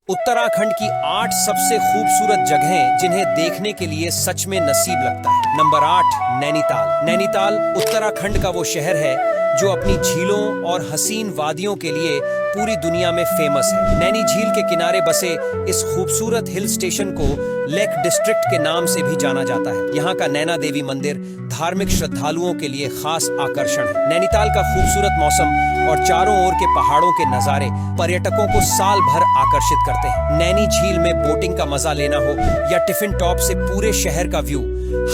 उत्तराखंड की 8 सबसे खूबसूरत जगहें जिन्हें देखने के लिए सच में नसीब लगता है। नंबर 8, नैनीताल। नैनीताल उत्तराखंड का वो शहर है जो अपनी झीलों और हसीन वादियों के लिए पूरी दुनिया में फेमस है। नैनी झील के किनारे बसे इस खूबसूरत हिल स्टेशन को लेक डिस्ट्रिक्ट के नाम से भी जाना जाता है। यहाँ का नैना देवी मंदिर धार्मिक श्रद्धालुओं के लिए खास आकर्षण है। नैनीताल का खूबसूरत मौसम और चारों ओर के पहाड़ों के नजारे पर्यटकों को साल भर आकर्षित करते हैं। नैनी झील में बोटिंग का मजा लेना हो या टिफिन टॉप से पूरे शहर का व्यू,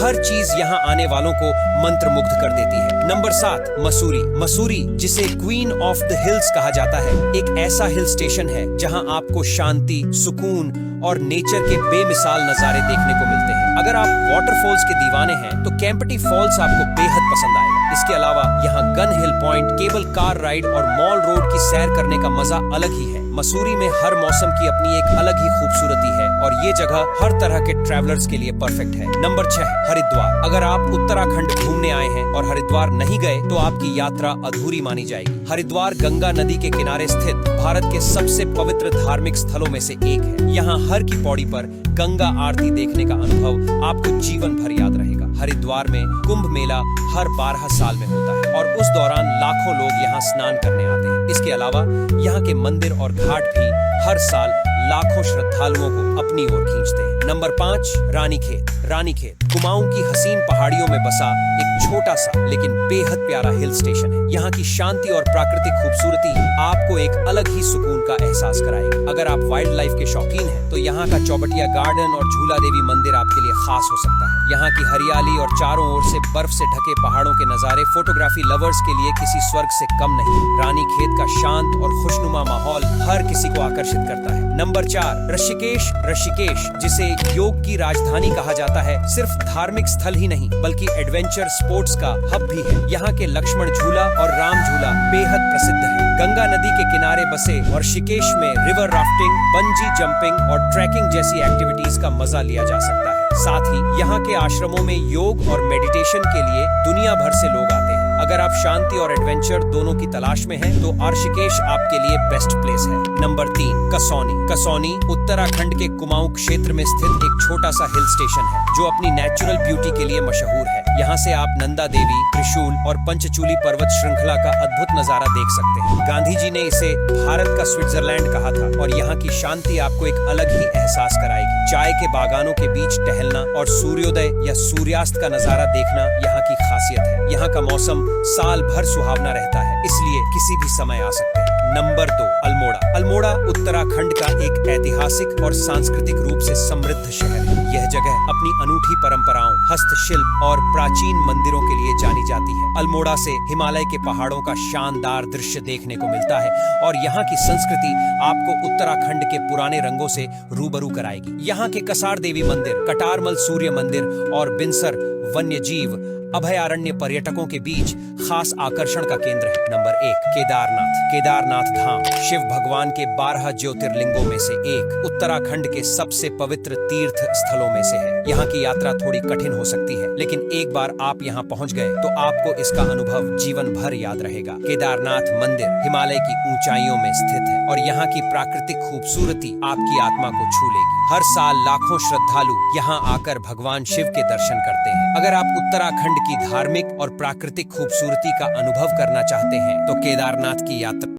हर चीज यहाँ आने वालों को मंत्रमुग्ध कर देती है। नंबर 7, मसूरी। मसूरी, जिसे क्वीन ऑफ द हिल्स कहा जाता है, एक ऐसा हिल स्टेशन है जहाँ आपको शांति, सुकून और नेचर के बेमिसाल नजारे देखने को मिलते हैं। अगर आप वाटरफॉल्स के दीवाने हैं तो कैंपटी फॉल्स आपको बेहद पसंद आएगा। इसके अलावा यहाँ गन हिल पॉइंट, केबल कार राइड और मॉल रोड की सैर करने का मजा अलग ही है। मसूरी में हर मौसम की अपनी एक अलग ही खूबसूरती है और ये जगह हर तरह के ट्रैवलर्स के लिए परफेक्ट है। नंबर 6, हरिद्वार। अगर आप उत्तराखंड घूमने आए हैं और हरिद्वार नहीं गए तो आपकी यात्रा अधूरी मानी जाएगी। हरिद्वार गंगा नदी के किनारे स्थित भारत के सबसे पवित्र धार्मिक स्थलों में से एक है। यहाँ हर की पौड़ी पर गंगा आरती देखने का अनुभव आपको जीवन भर याद रहेगा। हरिद्वार में कुंभ मेला हर 12 साल में होता है और उस दौरान लाखों लोग यहाँ स्नान करने आते हैं। इसके अलावा यहाँ के मंदिर और घाट भी हर साल लाखों श्रद्धालुओं को अपनी ओर खींचते हैं। नंबर 5, रानीखेत। रानीखेत कुमाऊं की हसीन पहाड़ियों में बसा एक छोटा सा लेकिन बेहद प्यारा हिल स्टेशन है। यहाँ की शांति और प्राकृतिक खूबसूरती आपको एक अलग ही सुकून का एहसास कराएगी। अगर आप वाइल्ड लाइफ के शौकीन हैं तो यहाँ का चौबटिया गार्डन और झूला देवी मंदिर आपके लिए खास हो सकता है। यहाँ की हरियाली और चारों ओर से बर्फ से ढके पहाड़ों के नजारे फोटोग्राफी लवर्स के लिए किसी स्वर्ग से कम नहीं। रानीखेत का शांत और खुशनुमा माहौल हर किसी को आकर्षित करता है। नंबर 4, ऋषिकेश। ऋषिकेश, जिसे योग की राजधानी कहा जाता है, सिर्फ धार्मिक स्थल ही नहीं बल्कि एडवेंचर स्पोर्ट्स का हब भी है। यहाँ के लक्ष्मण झूला और राम झूला बेहद प्रसिद्ध है। गंगा नदी के किनारे बसे और ऋषिकेश में रिवर राफ्टिंग, बंजी जंपिंग और ट्रैकिंग जैसी एक्टिविटीज का मजा लिया जा सकता है। साथ ही यहाँ के आश्रमों में योग और मेडिटेशन के लिए दुनिया भर से लोग आते हैं। अगर आप शांति और एडवेंचर दोनों की तलाश में हैं, तो ऋषिकेश आपके लिए बेस्ट प्लेस है। नंबर 3, कसौनी। कसौनी उत्तराखंड के कुमाऊं क्षेत्र में स्थित एक छोटा सा हिल स्टेशन है जो अपनी नेचुरल ब्यूटी के लिए मशहूर है। यहाँ से आप नंदा देवी, त्रिशूल और पंचचूली पर्वत श्रृंखला का अद्भुत नजारा देख सकते हैं। गांधी जी ने इसे भारत का स्विट्जरलैंड कहा था और यहाँ की शांति आपको एक अलग ही एहसास कराएगी। चाय के बागानों के बीच टहलना और सूर्योदय या सूर्यास्त का नजारा देखना यहाँ की खासियत है। यहाँ का मौसम साल भर सुहावना रहता है, इसलिए किसी भी समय आ सकते हैं। नंबर 2, अल्मोड़ा। अल्मोड़ा उत्तराखंड का एक ऐतिहासिक और सांस्कृतिक रूप से समृद्ध शहर है। यह जगह अपनी अनूठी परंपराओं, हस्तशिल्प और प्राचीन मंदिरों के लिए जानी जाती है। अल्मोड़ा से हिमालय के पहाड़ों का शानदार दृश्य देखने को मिलता है और यहाँ की संस्कृति आपको उत्तराखंड के पुराने रंगों से रूबरू कराएगी। यहाँ के कसार देवी मंदिर, कटारमल सूर्य मंदिर और बिनसर वन्यजीव अभयारण्य पर्यटकों के बीच खास आकर्षण का केंद्र है। नंबर 1, केदारनाथ। केदारनाथ धाम शिव भगवान के 12 ज्योतिर्लिंगों में से एक उत्तराखंड के सबसे पवित्र तीर्थ स्थलों में से है। यहाँ की यात्रा थोड़ी कठिन हो सकती है, लेकिन एक बार आप यहाँ पहुँच गए तो आपको इसका अनुभव जीवन भर याद रहेगा। केदारनाथ मंदिर हिमालय की ऊंचाइयों में स्थित है और यहाँ की प्राकृतिक खूबसूरती आपकी आत्मा को छू लेगी। हर साल लाखों श्रद्धालु यहाँ आकर भगवान शिव के दर्शन करते हैं। अगर आप उत्तराखंड की धार्मिक और प्राकृतिक खूबसूरती का अनुभव करना चाहते हैं तो केदारनाथ की यात्रा